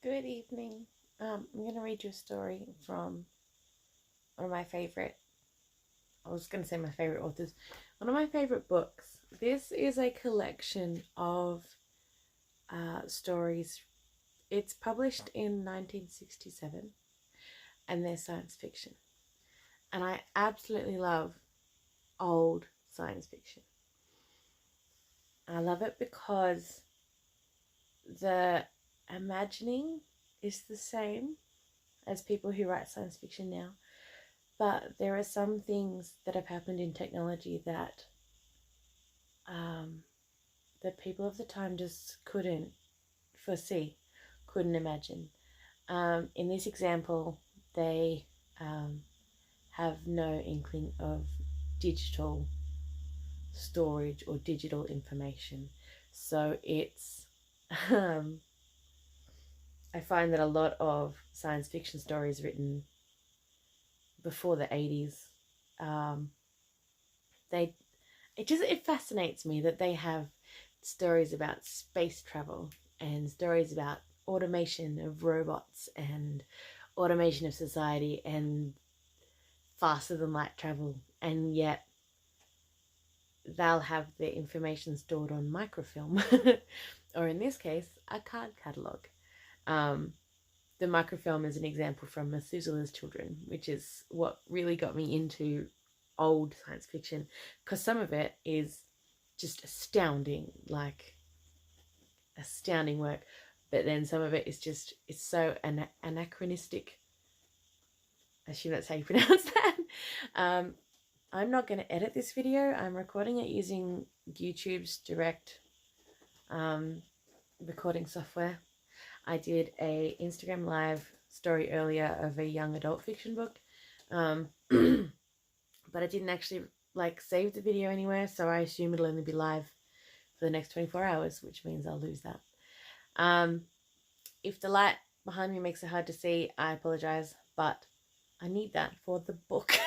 Good evening. I'm going to read you a story from one of my my favorite authors, one of my favorite books. This is a collection of stories. It's published in 1967 and they're science fiction. And I absolutely love old science fiction. I love it because the imagining is the same as people who write science fiction now, but there are some things that have happened in technology that that people of the time just couldn't foresee, couldn't imagine. In this example, they have no inkling of digital storage or digital information. So it's I find that a lot of science fiction stories written before the 80s, it fascinates me that they have stories about space travel and stories about automation of robots and automation of society and faster than light travel, and yet they'll have the information stored on microfilm or in this case a card catalogue. The microfilm is an example from Methuselah's Children, which is what really got me into old science fiction, because some of it is just astounding work, but then some of it is just, it's so anachronistic. I assume that's how you pronounce that. I'm not going to edit this video. I'm recording it using YouTube's direct recording software. I did a Instagram live story earlier of a young adult fiction book, but I didn't actually save the video anywhere, so I assume it'll only be live for the next 24 hours, which means I'll lose that. If the light behind me makes it hard to see, I apologize, but I need that for the book.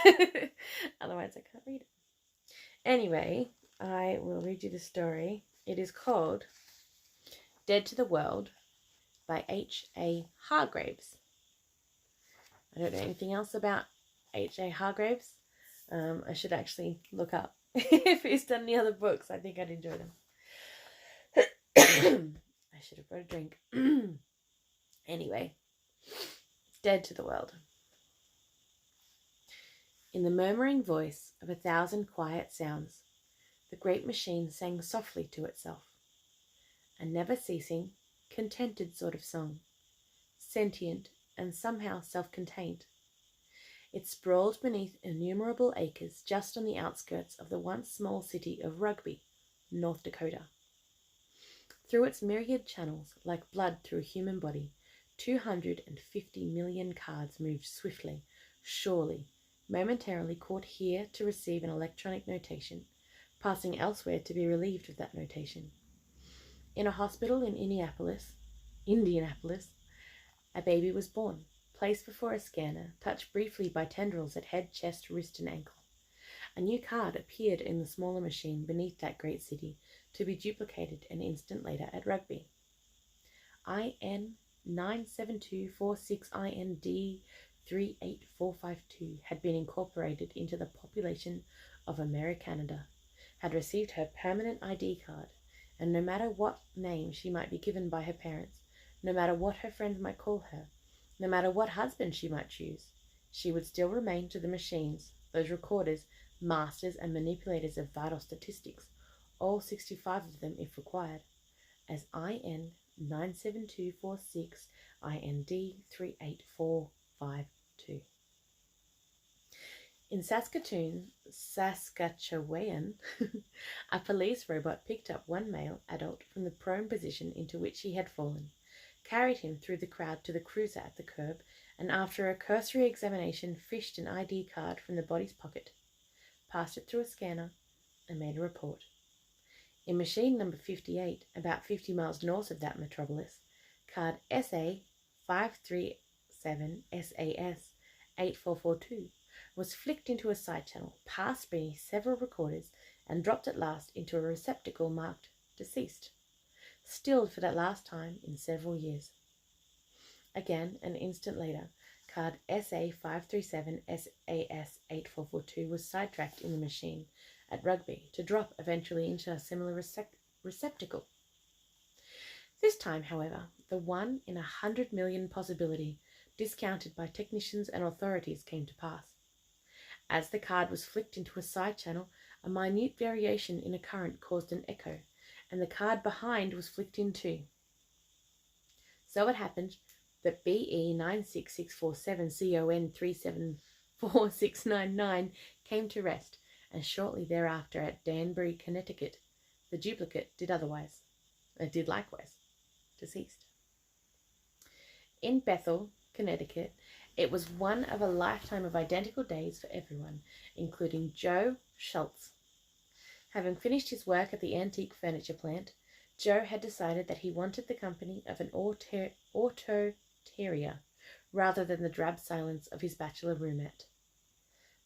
Otherwise I can't read it. Anyway, I will read you the story. It is called Dead to the World by H.A. Hargreaves. I don't know anything else about H.A. Hargreaves. I should actually look up if he's done any other books. I think I'd enjoy them. I should have brought a drink. Anyway, Dead to the World. In the murmuring voice of 1,000 quiet sounds, the great machine sang softly to itself, a never-ceasing, contented sort of song, sentient and somehow self-contained. It sprawled beneath innumerable acres just on the outskirts of the once small city of Rugby, North Dakota. Through its myriad channels, like blood through a human body, 250 million cards moved swiftly, surely, momentarily caught here to receive an electronic notation, passing elsewhere to be relieved of that notation. In a hospital in Indianapolis, a baby was born, placed before a scanner, touched briefly by tendrils at head, chest, wrist, and ankle. A new card appeared in the smaller machine beneath that great city, to be duplicated an instant later at Rugby. IN 97246IND 38452 had been incorporated into the population of Americanada, had received her permanent ID card, and no matter what name she might be given by her parents, no matter what her friends might call her, no matter what husband she might choose, she would still remain to the machines, those recorders, masters and manipulators of vital statistics, all 65 of them if required, as IN 97246 IND 38452. In Saskatchewan, a police robot picked up one male adult from the prone position into which he had fallen, carried him through the crowd to the cruiser at the curb, and after a cursory examination fished an ID card from the body's pocket, passed it through a scanner, and made a report. In machine number 58, about 50 miles north of that metropolis, card SA 537 SAS 8442 was flicked into a side channel, passed beneath several recorders, and dropped at last into a receptacle marked deceased, stilled for that last time in several years. Again, an instant later, card SA537 SAS8442 was sidetracked in the machine at Rugby to drop eventually into a similar receptacle. This time, however, the 1 in 100 million possibility discounted by technicians and authorities came to pass. As the card was flicked into a side channel, a minute variation in a current caused an echo, and the card behind was flicked in too. So it happened that BE96647CON374699 came to rest, and shortly thereafter at Danbury, Connecticut, the duplicate did likewise, deceased. In Bethel, Connecticut, it was one of a lifetime of identical days for everyone, including Joe Schultz. Having finished his work at the antique furniture plant, Joe had decided that he wanted the company of an auto terrier rather than the drab silence of his bachelor roommate.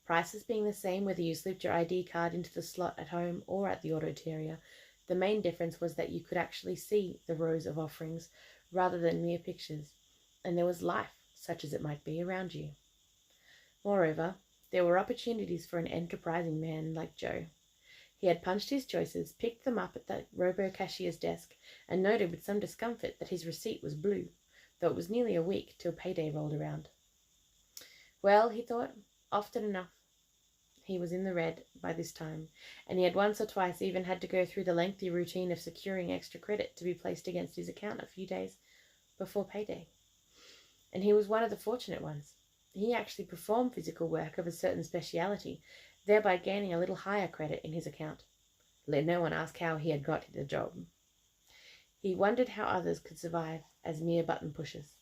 Prices being the same whether you slipped your ID card into the slot at home or at the auto terrier, the main difference was that you could actually see the rows of offerings rather than mere pictures, and there was life, such as it might be, around you. Moreover, there were opportunities for an enterprising man like Joe. He had punched his choices, picked them up at the robo-cashier's desk, and noted with some discomfort that his receipt was blue, though it was nearly a week till payday rolled around. Well, he thought, often enough he was in the red by this time, and he had once or twice even had to go through the lengthy routine of securing extra credit to be placed against his account a few days before payday. And he was one of the fortunate ones. He actually performed physical work of a certain speciality, thereby gaining a little higher credit in his account. Let no one ask how he had got the job. He wondered how others could survive as mere button pushers.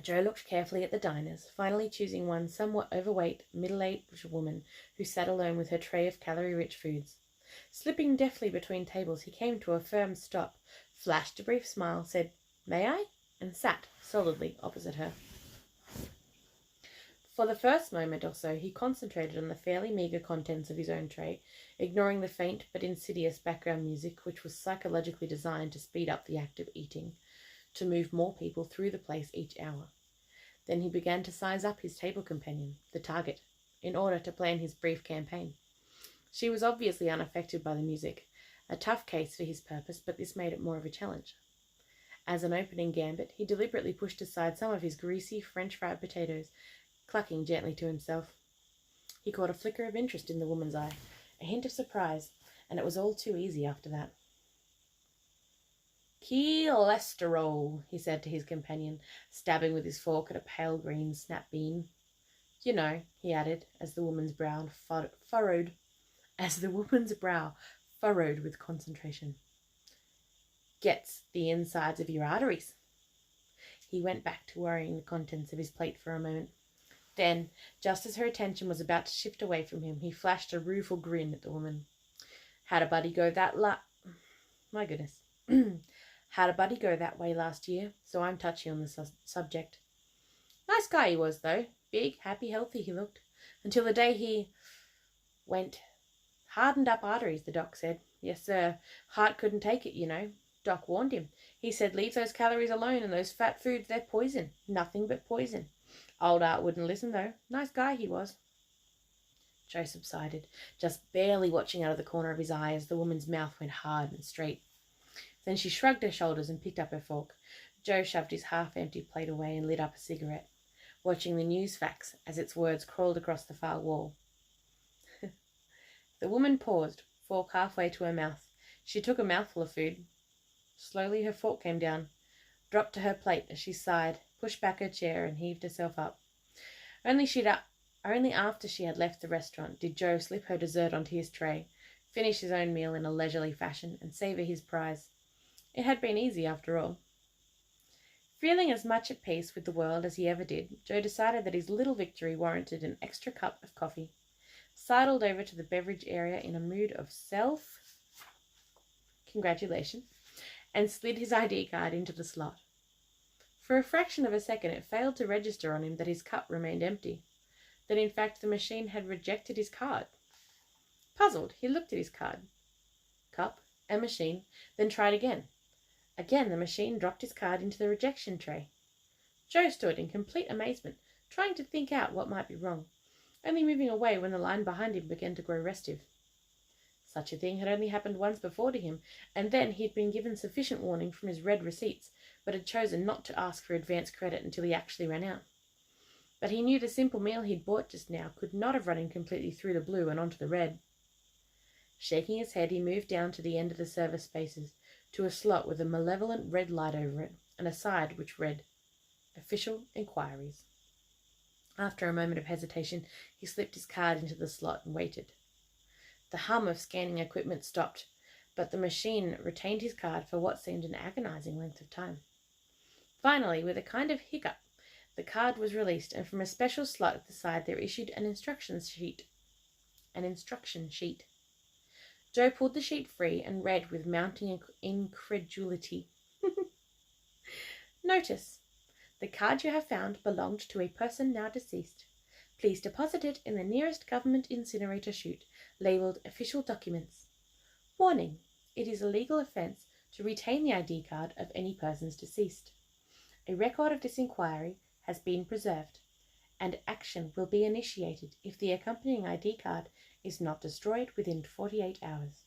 Joe looked carefully at the diners, finally choosing one somewhat overweight, middle-aged woman who sat alone with her tray of calorie-rich foods. Slipping deftly between tables, he came to a firm stop, flashed a brief smile, said, "May I?" and sat solidly opposite her. For the first moment or so, he concentrated on the fairly meagre contents of his own tray, ignoring the faint but insidious background music which was psychologically designed to speed up the act of eating, to move more people through the place each hour. Then he began to size up his table companion, the target, in order to plan his brief campaign. She was obviously unaffected by the music, a tough case for his purpose, but this made it more of a challenge. As an opening gambit, he deliberately pushed aside some of his greasy French fried potatoes, clucking gently to himself. He caught a flicker of interest in the woman's eye, a hint of surprise, and it was all too easy after that. "Cholesterol," he said to his companion, stabbing with his fork at a pale green snap bean. "You know," he added, as the woman's brow furrowed with concentration. "Gets the insides of your arteries." He went back to worrying the contents of his plate for a moment. Then, just as her attention was about to shift away from him, he flashed a rueful grin at the woman. "Had a buddy go that My goodness. Had a buddy go that way last year, so I'm touchy on the subject. Nice guy he was, though. Big, happy, healthy he looked. Until the day he went. Hardened up arteries, the doc said. Yes, sir. Heart couldn't take it, you know. Doc warned him. He said, leave those calories alone and those fat foods, they're poison. Nothing but poison. Old Art wouldn't listen, though. Nice guy he was." Joe subsided, just barely watching out of the corner of his eye as the woman's mouth went hard and straight. Then she shrugged her shoulders and picked up her fork. Joe shoved his half-empty plate away and lit up a cigarette, watching the news fax as its words crawled across the far wall. The woman paused, fork halfway to her mouth. She took a mouthful of food. Slowly her fork came down, dropped to her plate as she sighed, pushed back her chair and heaved herself up. Only after she had left the restaurant did Joe slip her dessert onto his tray, finish his own meal in a leisurely fashion, and savour his prize. It had been easy, after all. Feeling as much at peace with the world as he ever did, Joe decided that his little victory warranted an extra cup of coffee, sidled over to the beverage area in a mood of self-congratulation, and slid his ID card into the slot. For a fraction of a second it failed to register on him that his cup remained empty, that in fact the machine had rejected his card. Puzzled, he looked at his card, cup, and machine, then tried again. Again the machine dropped his card into the rejection tray. Joe stood in complete amazement, trying to think out what might be wrong, only moving away when the line behind him began to grow restive. Such a thing had only happened once before to him, and then he had been given sufficient warning from his red receipts, but had chosen not to ask for advance credit until he actually ran out. But he knew the simple meal he'd bought just now could not have run him completely through the blue and onto the red. Shaking his head, he moved down to the end of the service spaces, to a slot with a malevolent red light over it, and a side which read, Official Inquiries. After a moment of hesitation, he slipped his card into the slot and waited. The hum of scanning equipment stopped, but the machine retained his card for what seemed an agonizing length of time. Finally, with a kind of hiccup, the card was released, and from a special slot at the side there issued an instruction sheet. Joe pulled the sheet free and read with mounting incredulity. Notice: the card you have found belonged to a person now deceased. Please deposit it in the nearest government incinerator chute, labelled Official Documents. Warning: it is a legal offence to retain the ID card of any persons deceased. A record of this inquiry has been preserved, and action will be initiated if the accompanying ID card is not destroyed within 48 hours.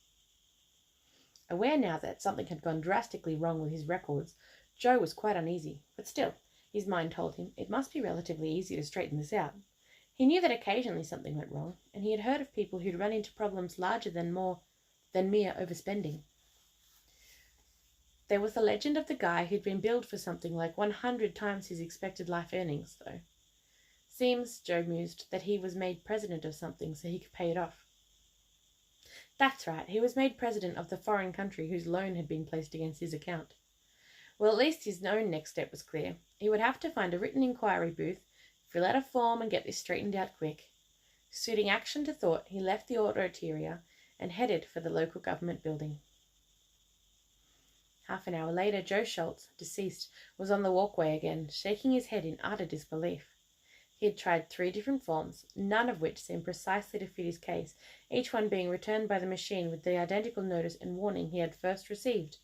Aware now that something had gone drastically wrong with his records, Joe was quite uneasy, but still, his mind told him it must be relatively easy to straighten this out. He knew that occasionally something went wrong, and he had heard of people who'd run into problems larger than mere overspending. There was the legend of the guy who'd been billed for something like 100 times his expected life earnings, though. Seems, Joe mused, that he was made president of something so he could pay it off. That's right, he was made president of the foreign country whose loan had been placed against his account. Well, at least his own next step was clear. He would have to find a written inquiry booth, fill out a form, and get this straightened out quick. Suiting action to thought, he left the auditorium and headed for the local government building. Half an hour later, Joe Schultz, deceased, was on the walkway again, shaking his head in utter disbelief. He had tried 3 different forms, none of which seemed precisely to fit his case, each one being returned by the machine with the identical notice and warning he had first received.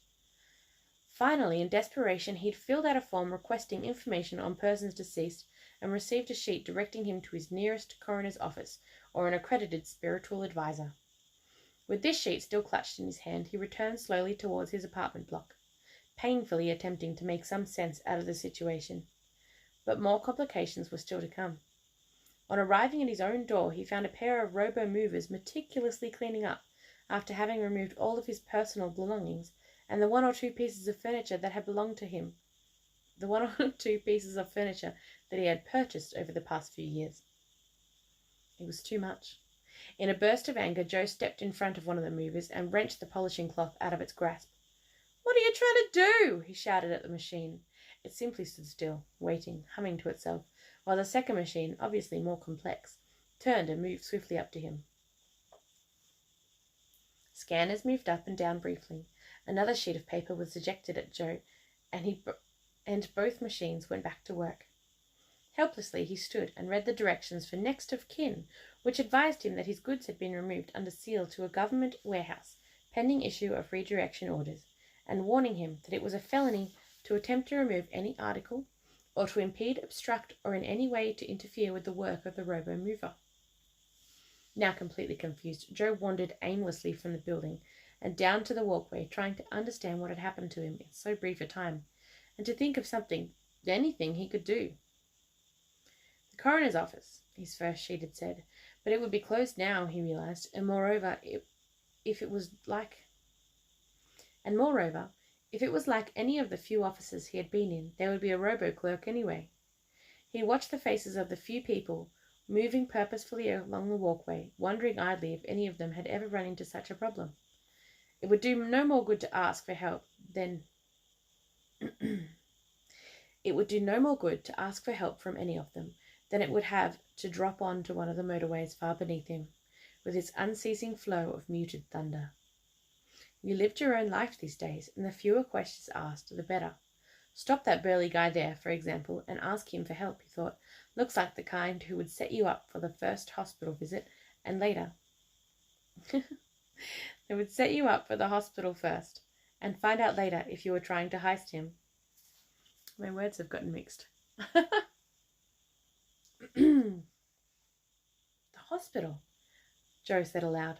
Finally, in desperation, he had filled out a form requesting information on persons deceased and received a sheet directing him to his nearest coroner's office or an accredited spiritual advisor. With this sheet still clutched in his hand, he returned slowly towards his apartment block, painfully attempting to make some sense out of the situation. But more complications were still to come. On arriving at his own door, he found a pair of robo-movers meticulously cleaning up, after having removed all of his personal belongings, and the 1 or 2 pieces of furniture that had belonged to him, the 1 or 2 pieces of furniture that he had purchased over the past few years. It was too much. In a burst of anger, Joe stepped in front of one of the movers and wrenched the polishing cloth out of its grasp. "What are you trying to do?" he shouted at the machine. It simply stood still, waiting, humming to itself, while the second machine, obviously more complex, turned and moved swiftly up to him. Scanners moved up and down briefly. Another sheet of paper was ejected at Joe, and both machines went back to work. Helplessly he stood and read the directions for next of kin, which advised him that his goods had been removed under seal to a government warehouse, pending issue of redirection orders, and warning him that it was a felony to attempt to remove any article, or to impede, obstruct, or in any way to interfere with the work of the robo-mover. Now completely confused, Joe wandered aimlessly from the building and down to the walkway, trying to understand what had happened to him in so brief a time, and to think of anything he could do. The coroner's office, his first sheet had said, but it would be closed now, he realized, and moreover, if it was like any of the few offices he had been in, there would be a robo-clerk anyway. He watched the faces of the few people moving purposefully along the walkway, wondering idly if any of them had ever run into such a problem. It would do no more good to ask for help from any of them than it would have to drop on to one of the motorways far beneath him, with its unceasing flow of muted thunder. You lived your own life these days, and the fewer questions asked, the better. Stop that burly guy there, for example, and ask him for help, he thought. Looks like the kind who would set you up for the first hospital visit, and later. They would set you up for the hospital first, and find out later if you were trying to heist him. My words have gotten mixed. The hospital, Joe said aloud.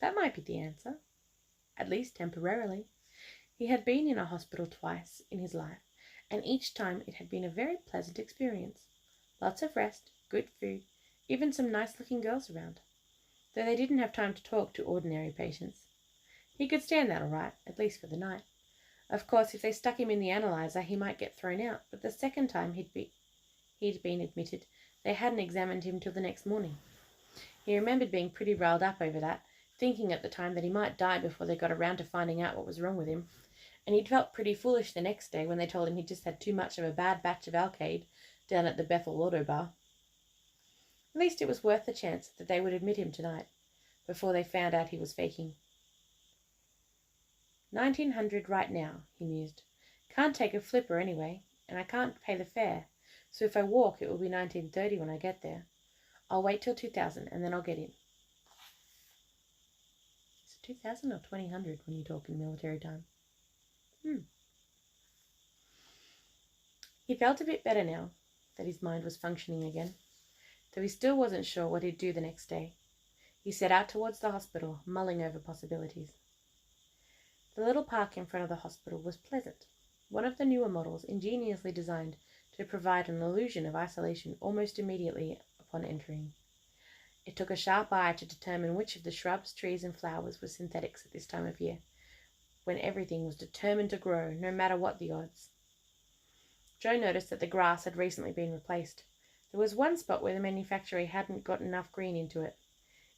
That might be the answer, at least temporarily. He had been in a hospital twice in his life, and each time it had been a very pleasant experience. Lots of rest, good food, even some nice-looking girls around, though they didn't have time to talk to ordinary patients. He could stand that all right, at least for the night. Of course, if they stuck him in the analyzer, he might get thrown out, but the second time he'd been admitted, they hadn't examined him till the next morning. He remembered being pretty riled up over that, thinking at the time that he might die before they got around to finding out what was wrong with him, and he'd felt pretty foolish the next day when they told him he'd just had too much of a bad batch of Alcade down at the Bethel Auto Bar. At least it was worth the chance that they would admit him tonight, before they found out he was faking. 1900 right now, he mused. Can't take a flipper anyway, and I can't pay the fare, so if I walk it will be 1930 when I get there. I'll wait till 2000 and then I'll get in. Is it 2000 or 2000 when you talk in military time? He felt a bit better now that his mind was functioning again, though he still wasn't sure what he'd do the next day. He set out towards the hospital, mulling over possibilities. The little park in front of the hospital was pleasant, one of the newer models ingeniously designed to provide an illusion of isolation almost immediately upon entering. It took a sharp eye to determine which of the shrubs, trees, and flowers were synthetics at this time of year, when everything was determined to grow, no matter what the odds. Joe noticed that the grass had recently been replaced. There was one spot where the manufacturer hadn't got enough green into it.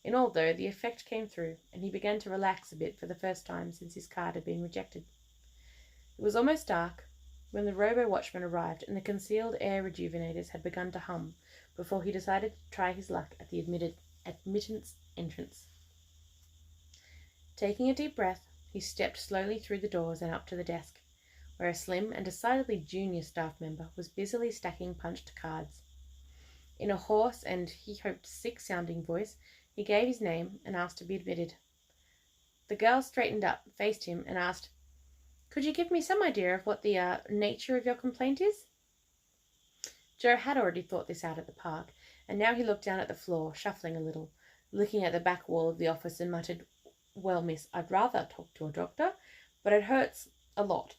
In all, though, the effect came through, and he began to relax a bit for the first time since his card had been rejected. It was almost dark when the robo-watchman arrived, and the concealed air rejuvenators had begun to hum before he decided to try his luck at the admittance entrance. Taking a deep breath, he stepped slowly through the doors and up to the desk, where a slim and decidedly junior staff member was busily stacking punched cards. In a hoarse and, he hoped, sick-sounding voice, he gave his name and asked to be admitted. The girl straightened up, faced him, and asked, "Could you give me some idea of what the nature of your complaint is?" Joe had already thought this out at the park, and now he looked down at the floor, shuffling a little, looking at the back wall of the office, and muttered, "Well, miss, I'd rather talk to a doctor, but it hurts a lot,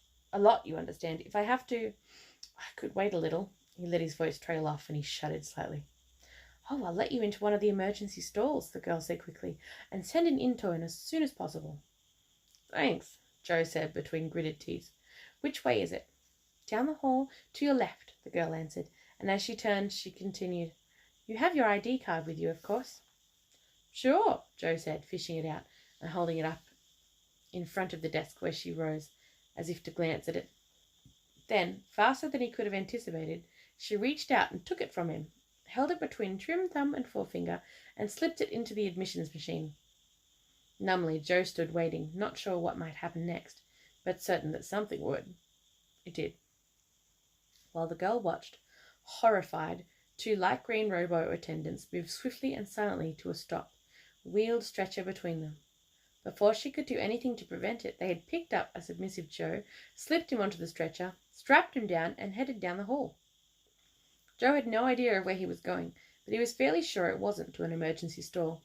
you understand. If I have to, I could wait a little." He let his voice trail off, and he shuddered slightly. "Oh, I'll let you into one of the emergency stalls," the girl said quickly, "and send an intern as soon as possible." "Thanks," Joe said between gritted teeth. "Which way is it?" "Down the hall, to your left," the girl answered, and as she turned, she continued, "You have your ID card with you, of course?" "Sure," Joe said, fishing it out and holding it up in front of the desk where she rose, as if to glance at it. Then, faster than he could have anticipated, she reached out and took it from him, held it between trim thumb and forefinger, and slipped it into the admissions machine. Numbly, Joe stood waiting, not sure what might happen next, but certain that something would. It did. While the girl watched, horrified, two light green robo-attendants moved swiftly and silently to a stop, wheeled stretcher between them. Before she could do anything to prevent it, they had picked up a submissive Joe, slipped him onto the stretcher, strapped him down, and headed down the hall. Joe had no idea of where he was going, but he was fairly sure it wasn't to an emergency stall.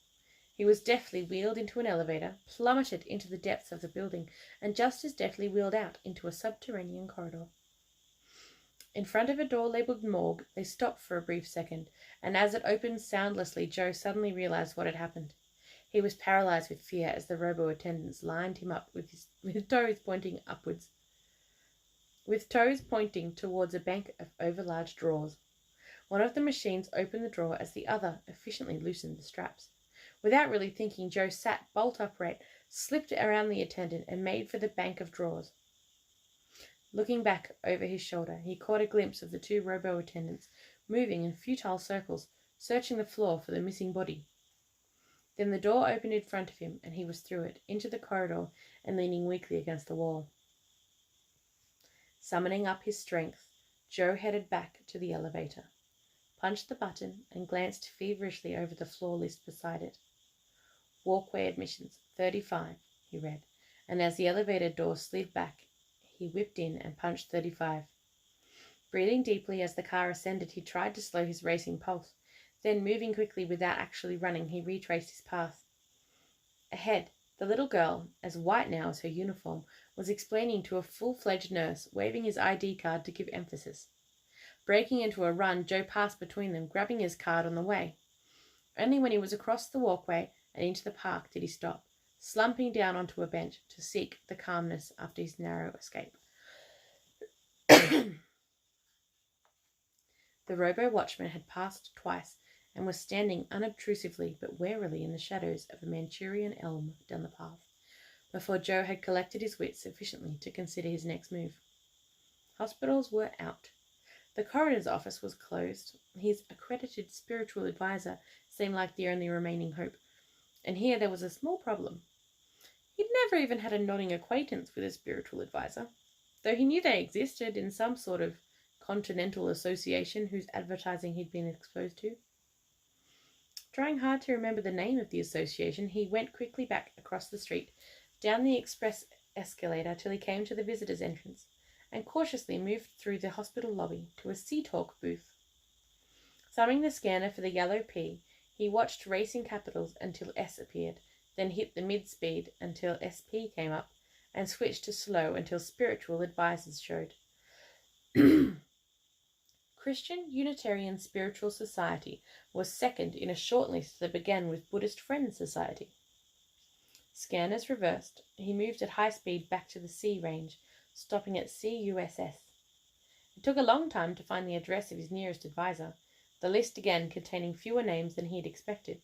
He was deftly wheeled into an elevator, plummeted into the depths of the building, and just as deftly wheeled out into a subterranean corridor. In front of a door labelled morgue, they stopped for a brief second, and as it opened soundlessly, Joe suddenly realized what had happened. He was paralyzed with fear as the robo-attendants lined him up with toes pointing upwards, with toes pointing towards a bank of overlarge drawers. One of the machines opened the drawer as the other efficiently loosened the straps. Without really thinking, Joe sat bolt upright, slipped around the attendant, and made for the bank of drawers. Looking back over his shoulder, he caught a glimpse of the two robo-attendants moving in futile circles, searching the floor for the missing body. Then the door opened in front of him, and he was through it, into the corridor, and leaning weakly against the wall. Summoning up his strength, Joe headed back to the elevator, punched the button, and glanced feverishly over the floor list beside it. "Walkway admissions, 35, he read, and as the elevator door slid back, he whipped in and punched 35. Breathing deeply as the car ascended, he tried to slow his racing pulse. Then, moving quickly without actually running, he retraced his path. Ahead, the little girl, as white now as her uniform, was explaining to a full-fledged nurse, waving his ID card to give emphasis. Breaking into a run, Joe passed between them, grabbing his card on the way. Only when he was across the walkway and into the park did he stop, slumping down onto a bench to seek the calmness after his narrow escape. The robo-watchman had passed twice and was standing unobtrusively but warily in the shadows of a Manchurian elm down the path, before Joe had collected his wits sufficiently to consider his next move. Hospitals were out. The coroner's office was closed. His accredited spiritual advisor seemed like the only remaining hope, and here there was a small problem. He'd never even had a nodding acquaintance with a spiritual advisor, though he knew they existed in some sort of continental association whose advertising he'd been exposed to. Trying hard to remember the name of the association, he went quickly back across the street, down the express escalator till he came to the visitors' entrance, and cautiously moved through the hospital lobby to a Sea-Talk booth. Summing the scanner for the yellow P, he watched racing capitals until S appeared, then hit the mid-speed until SP came up, and switched to slow until spiritual advisors showed. Christian Unitarian Spiritual Society was second in a shortlist that began with Buddhist Friends Society. Scanners reversed, he moved at high speed back to the C range, stopping at CUSS. It took a long time to find the address of his nearest advisor, the list again containing fewer names than he had expected.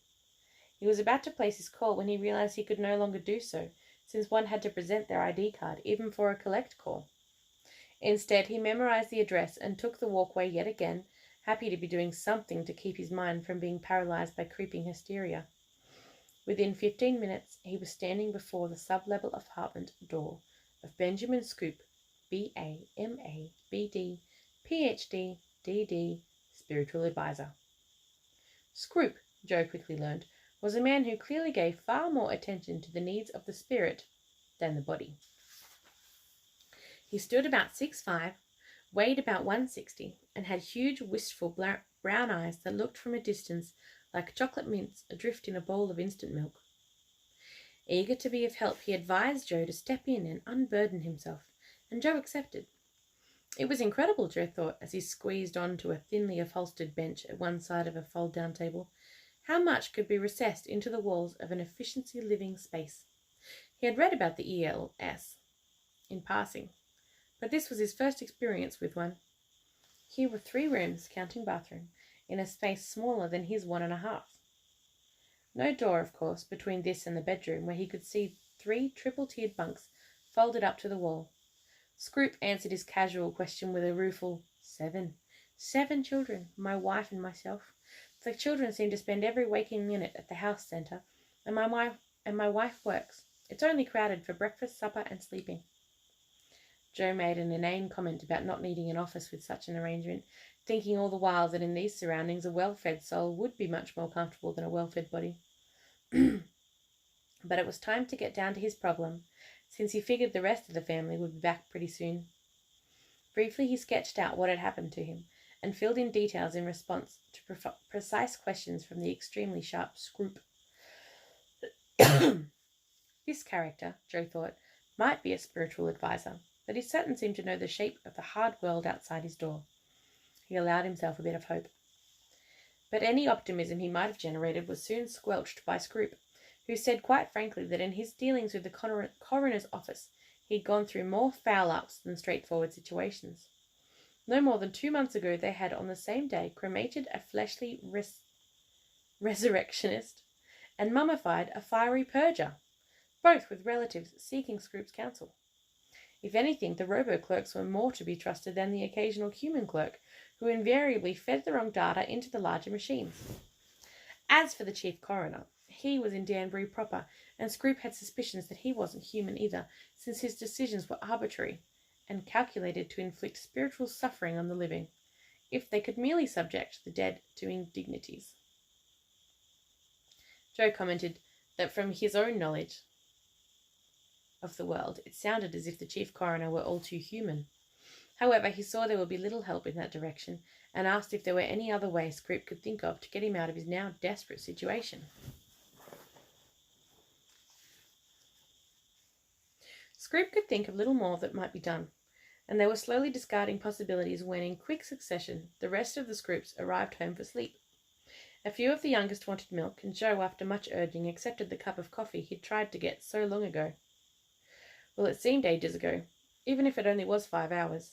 He was about to place his call when he realized he could no longer do so, since one had to present their ID card, even for a collect call. Instead, he memorized the address and took the walkway yet again, happy to be doing something to keep his mind from being paralyzed by creeping hysteria. Within 15 minutes, he was standing before the sub-level apartment door of Benjamin Scoop, B.A., M.A., B.D., Ph.D., D.D., spiritual advisor. Scroop, Joe quickly learned, was a man who clearly gave far more attention to the needs of the spirit than the body. He stood about 6'5", weighed about 160, and had huge, wistful brown eyes that looked from a distance like chocolate mints adrift in a bowl of instant milk. Eager to be of help, he advised Joe to step in and unburden himself, and Joe accepted. It was incredible, Joe thought, as he squeezed onto a thinly upholstered bench at one side of a fold-down table, how much could be recessed into the walls of an efficiency living space. He had read about the ELS in passing, but this was his first experience with one. Here were 3 rooms, counting bathroom, in a space smaller than his 1.5. No door, of course, between this and the bedroom, where he could see 3 triple-tiered bunks folded up to the wall. Scroop answered his casual question with a rueful 7. 7 children, my wife and myself. The children seem to spend every waking minute at the house centre, and my wife works. It's only crowded for breakfast, supper, and sleeping. Joe made an inane comment about not needing an office with such an arrangement, thinking all the while that in these surroundings a well-fed soul would be much more comfortable than a well-fed body. But it was time to get down to his problem, since he figured the rest of the family would be back pretty soon. Briefly he sketched out what had happened to him, and filled in details in response to precise questions from the extremely sharp Scroop. This character, Joe thought, might be a spiritual advisor, but he certainly seemed to know the shape of the hard world outside his door. He allowed himself a bit of hope. But any optimism he might have generated was soon squelched by Scroop, who said quite frankly that in his dealings with the coroner's office he'd gone through more foul-ups than straightforward situations. No more than 2 months ago they had on the same day cremated a fleshly resurrectionist and mummified a fiery purger, both with relatives seeking Scroop's counsel. If anything, the robo-clerks were more to be trusted than the occasional human clerk, who invariably fed the wrong data into the larger machines. As for the chief coroner, he was in Danbury proper, and Scroop had suspicions that he wasn't human either, since his decisions were arbitrary and calculated to inflict spiritual suffering on the living, if they could merely subject the dead to indignities. Joe commented that from his own knowledge of the world, it sounded as if the chief coroner were all too human. However, he saw there would be little help in that direction, and asked if there were any other way Scroop could think of to get him out of his now desperate situation. Scroop could think of little more that might be done, and they were slowly discarding possibilities when, in quick succession, the rest of the Scroops arrived home for sleep. A few of the youngest wanted milk, and Joe, after much urging, accepted the cup of coffee he'd tried to get so long ago. Well, it seemed ages ago, even if it only was 5 hours.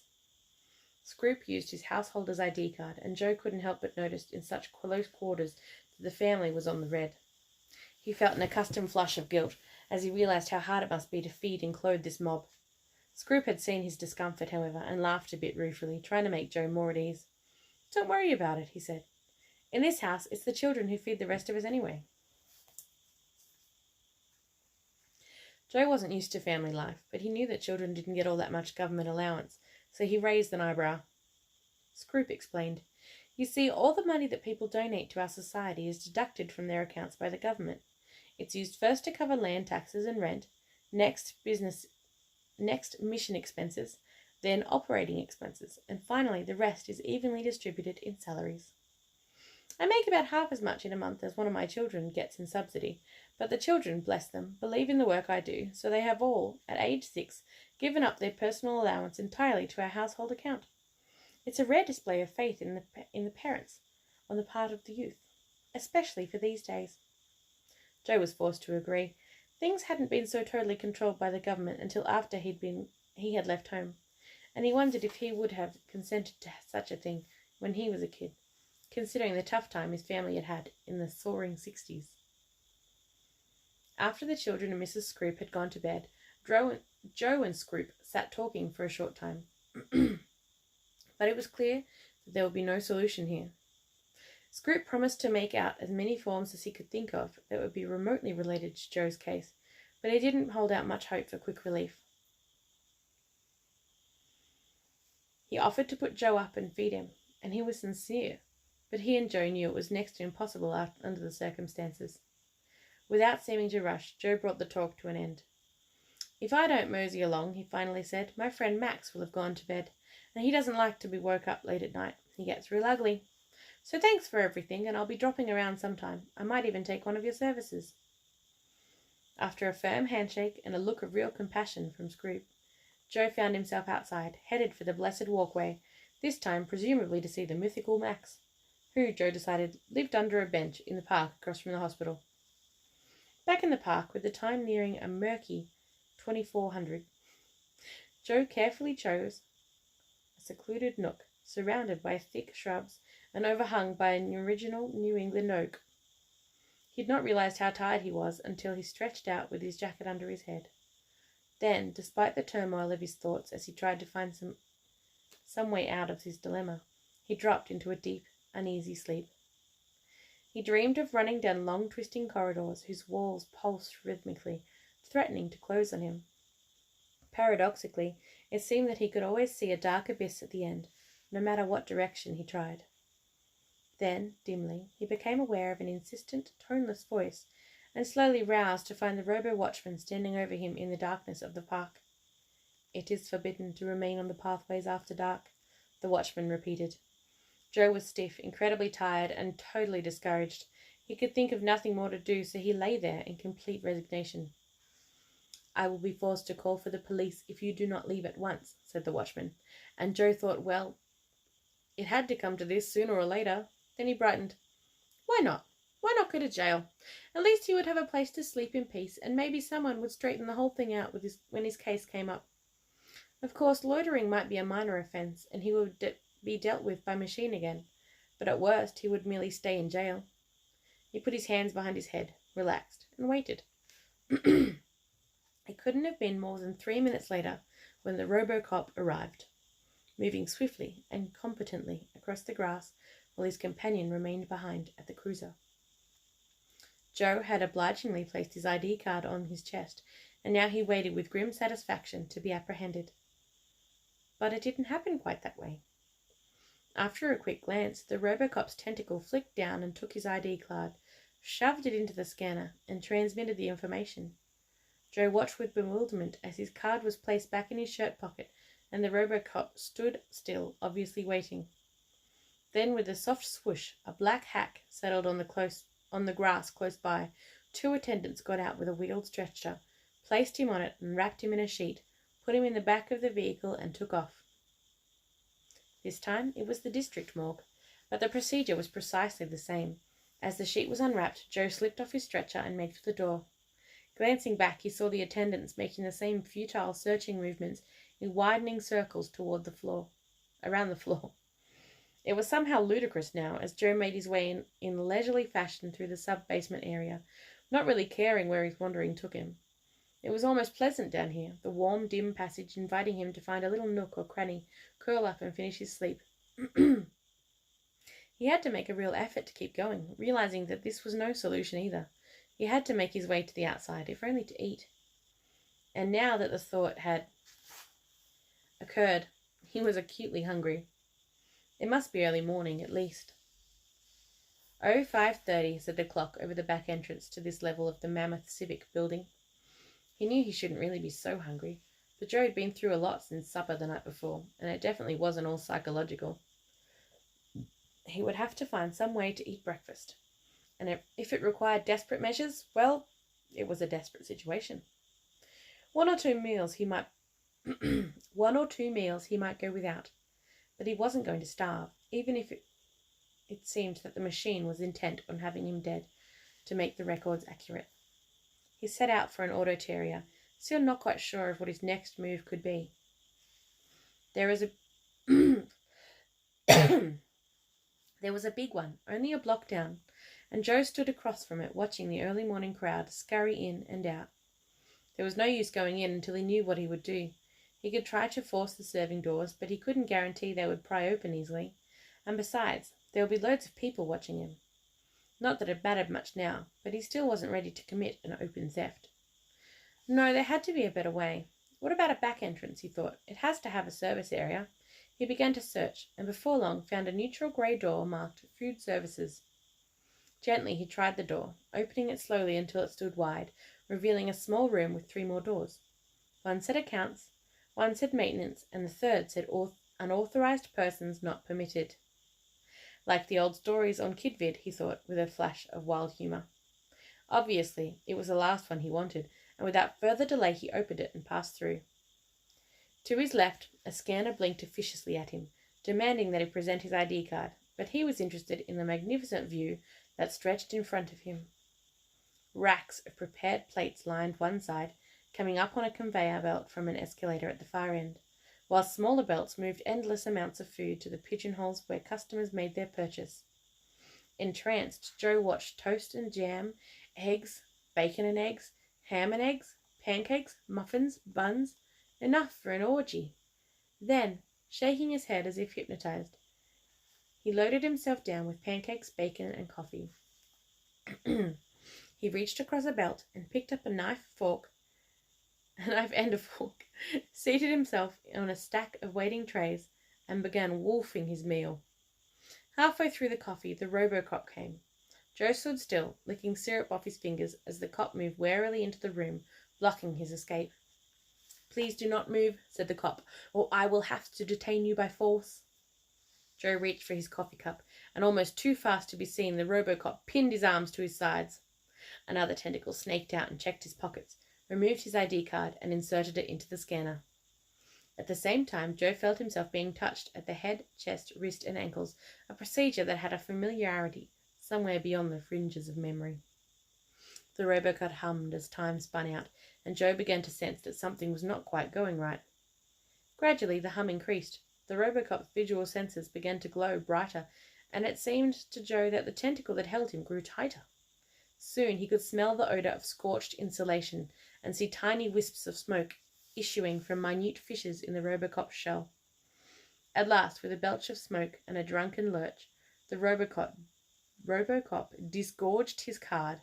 Scroop used his householder's ID card, and Joe couldn't help but notice in such close quarters that the family was on the red. He felt an accustomed flush of guilt as he realised how hard it must be to feed and clothe this mob. Scroop had seen his discomfort, however, and laughed a bit ruefully, trying to make Joe more at ease. "Don't worry about it," he said. "In this house, it's the children who feed the rest of us anyway." Joe wasn't used to family life, but he knew that children didn't get all that much government allowance, so he raised an eyebrow. Scroop explained, "You see, all the money that people donate to our society is deducted from their accounts by the government. It's used first to cover land taxes and rent, next mission expenses, then operating expenses, and finally the rest is evenly distributed in salaries. I make about half as much in a month as one of my children gets in subsidy, but the children, bless them, believe in the work I do, so they have all, at age 6, given up their personal allowance entirely to our household account. It's a rare display of faith in the parents on the part of the youth, especially for these days." Joe was forced to agree. Things hadn't been so totally controlled by the government until after he had left home, and he wondered if he would have consented to such a thing when he was a kid, considering the tough time his family had had in the soaring 60s. After the children and Mrs. Scroop had gone to bed, Joe and Scroop sat talking for a short time. But it was clear that there would be no solution here. Scroop promised to make out as many forms as he could think of that would be remotely related to Joe's case, but he didn't hold out much hope for quick relief. He offered to put Joe up and feed him, and he was sincere, but he and Joe knew it was next to impossible under the circumstances. Without seeming to rush, Joe brought the talk to an end. "If I don't mosey along," he finally said, "my friend Max will have gone to bed, and he doesn't like to be woke up late at night. He gets real ugly. So thanks for everything, and I'll be dropping around sometime. I might even take one of your services." After a firm handshake and a look of real compassion from Scroop, Joe found himself outside, headed for the blessed walkway, this time presumably to see the mythical Max, who, Joe decided, lived under a bench in the park across from the hospital. Back in the park, with the time nearing a murky 2400, Joe carefully chose a secluded nook, surrounded by thick shrubs and overhung by an original New England oak. He had not realized how tired he was until he stretched out with his jacket under his head. Then, despite the turmoil of his thoughts as he tried to find some way out of his dilemma, he dropped into a deep, uneasy sleep. He dreamed of running down long twisting corridors whose walls pulsed rhythmically, threatening to close on him. Paradoxically, it seemed that he could always see a dark abyss at the end, no matter what direction he tried. Then, dimly, he became aware of an insistent, toneless voice, and slowly roused to find the robo-watchman standing over him in the darkness of the park. "It is forbidden to remain on the pathways after dark," the watchman repeated. Joe was stiff, incredibly tired, and totally discouraged. He could think of nothing more to do, so he lay there in complete resignation. "I will be forced to call for the police if you do not leave at once," said the watchman, and Joe thought, well, it had to come to this sooner or later. Then he brightened. Why not? Why not go to jail? At least he would have a place to sleep in peace, and maybe someone would straighten the whole thing out when his case came up. Of course, loitering might be a minor offence, and he would be dealt with by machine again, but at worst he would merely stay in jail. He put his hands behind his head, relaxed, and waited. It couldn't have been more than 3 minutes later when the RoboCop arrived, moving swiftly and competently across the grass while his companion remained behind at the cruiser. Joe had obligingly placed his ID card on his chest, and now he waited with grim satisfaction to be apprehended. But it didn't happen quite that way. After a quick glance, the RoboCop's tentacle flicked down and took his ID card, shoved it into the scanner, and transmitted the information. Joe watched with bewilderment as his card was placed back in his shirt pocket and the Robocop stood still, obviously waiting. Then, with a soft swoosh, a black hack settled on the grass close by. Two attendants got out with a wheeled stretcher, placed him on it and wrapped him in a sheet, put him in the back of the vehicle and took off. This time it was the district morgue, but the procedure was precisely the same. As the sheet was unwrapped, Joe slipped off his stretcher and made for the door. Glancing back, he saw the attendants making the same futile searching movements in widening circles around the floor. It was somehow ludicrous now, as Joe made his way in leisurely fashion through the sub-basement area, not really caring where his wandering took him. It was almost pleasant down here, the warm, dim passage inviting him to find a little nook or cranny, curl up and finish his sleep. He had to make a real effort to keep going, realizing that this was no solution either. He had to make his way to the outside, if only to eat. And now that the thought had occurred, he was acutely hungry. It must be early morning, at least. 05:30, said the clock over the back entrance to this level of the mammoth civic building. He knew he shouldn't really be so hungry, but Joe had been through a lot since supper the night before, and it definitely wasn't all psychological. He would have to find some way to eat breakfast, and if it required desperate measures, well, it was a desperate situation. One or two meals he might go without, but he wasn't going to starve, even if it seemed that the machine was intent on having him dead to make the records accurate. He set out for an auto terrier, still not quite sure of what his next move could be. There was a big one, only a block down, and Joe stood across from it, watching the early morning crowd scurry in and out. There was no use going in until he knew what he would do. He could try to force the serving doors, but he couldn't guarantee they would pry open easily, and besides, there would be loads of people watching him. Not that it mattered much now, but he still wasn't ready to commit an open theft. No, there had to be a better way. What about a back entrance, he thought. It has to have a service area. He began to search, and before long found a neutral grey door marked Food Services. Gently he tried the door, opening it slowly until it stood wide, revealing a small room with 3 more doors. One said accounts, one said maintenance, and the third said unauthorized persons not permitted. Like the old stories on Kidvid, he thought, with a flash of wild humour. Obviously, it was the last one he wanted, and without further delay he opened it and passed through. To his left, a scanner blinked officiously at him, demanding that he present his ID card, but he was interested in the magnificent view that stretched in front of him. Racks of prepared plates lined one side, coming up on a conveyor belt from an escalator at the far end, while smaller belts moved endless amounts of food to the pigeonholes where customers made their purchase. Entranced, Joe watched toast and jam, eggs, bacon and eggs, ham and eggs, pancakes, muffins, buns, enough for an orgy. Then, shaking his head as if hypnotized, he loaded himself down with pancakes, bacon, and coffee. He reached across a belt and picked up a knife and a fork, seated himself on a stack of waiting trays, and began wolfing his meal. Halfway through the coffee, the Robocop came. Joe stood still, licking syrup off his fingers as the cop moved warily into the room, blocking his escape. "Please do not move," said the cop, "or I will have to detain you by force." Joe reached for his coffee cup, and almost too fast to be seen, the Robocop pinned his arms to his sides. Another tentacle snaked out and checked his pockets, removed his ID card, and inserted it into the scanner. At the same time, Joe felt himself being touched at the head, chest, wrist, and ankles, a procedure that had a familiarity somewhere beyond the fringes of memory. The Robocop hummed as time spun out, and Joe began to sense that something was not quite going right. Gradually the hum increased. The Robocop's visual senses began to glow brighter, and it seemed to Joe that the tentacle that held him grew tighter. Soon he could smell the odour of scorched insulation and see tiny wisps of smoke issuing from minute fissures in the Robocop's shell. At last, with a belch of smoke and a drunken lurch, the Robocop disgorged his card,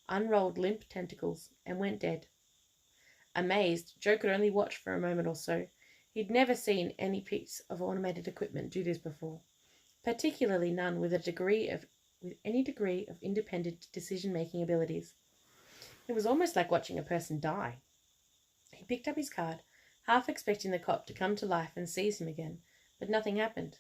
unrolled limp tentacles, and went dead. Amazed, Joe could only watch for a moment or so. He'd never seen any piece of automated equipment do this before, particularly none with any degree of independent decision-making abilities. It was almost like watching a person die. He picked up his card, half expecting the cop to come to life and seize him again, but nothing happened.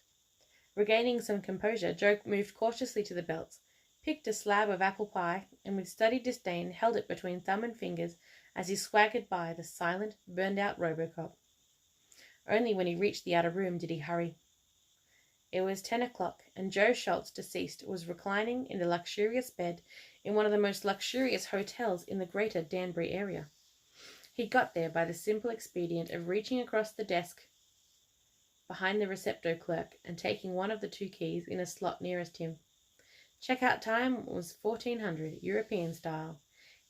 Regaining some composure, Joe moved cautiously to the belts, picked a slab of apple pie, and with studied disdain held it between thumb and fingers as he swaggered by the silent, burned-out Robocop. Only when he reached the outer room did he hurry. It was 10 o'clock, and Joe Schultz, deceased, was reclining in a luxurious bed in one of the most luxurious hotels in the greater Danbury area. He got there by the simple expedient of reaching across the desk behind the recepto clerk and taking one of the 2 keys in a slot nearest him. Checkout time was 1400, European style,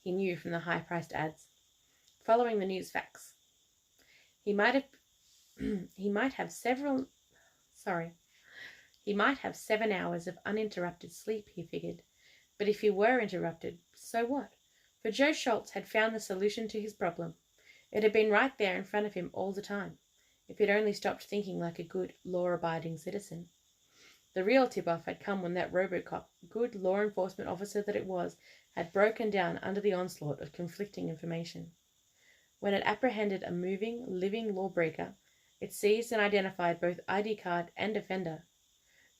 he knew from the high-priced ads. Following the news facts. He might have 7 hours of uninterrupted sleep, he figured. But if he were interrupted, so what? For Joe Schultz had found the solution to his problem. It had been right there in front of him all the time, if he'd only stopped thinking like a good, law-abiding citizen. The real tip-off had come when that Robocop, good law enforcement officer that it was, had broken down under the onslaught of conflicting information. When it apprehended a moving, living lawbreaker, it seized and identified both ID card and offender.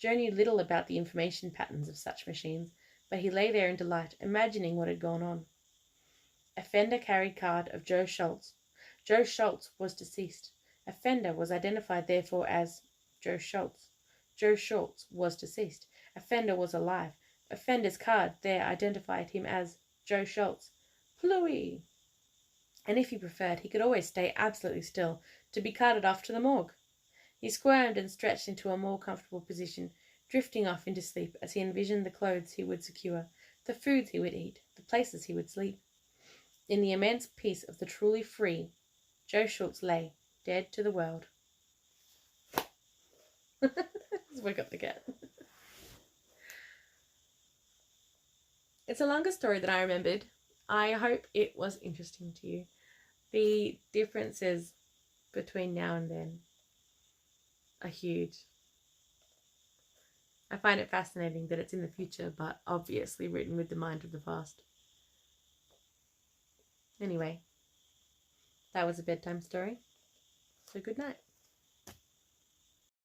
Joe knew little about the information patterns of such machines, but he lay there in delight, imagining what had gone on. Offender carried card of Joe Schultz. Joe Schultz was deceased. Offender was identified therefore as Joe Schultz. Joe Schultz was deceased. Offender was alive. Offender's card there identified him as Joe Schultz. Plooey! And if he preferred, he could always stay absolutely still to be carted off to the morgue. He squirmed and stretched into a more comfortable position, drifting off into sleep as he envisioned the clothes he would secure, the foods he would eat, the places he would sleep. In the immense peace of the truly free, Joe Schultz lay, dead to the world. Let's wake up the cat. It's a longer story than I remembered. I hope it was interesting to you. The differences between now and then are huge. I find it fascinating that it's in the future, but obviously written with the mind of the past. Anyway, that was a bedtime story. So good night.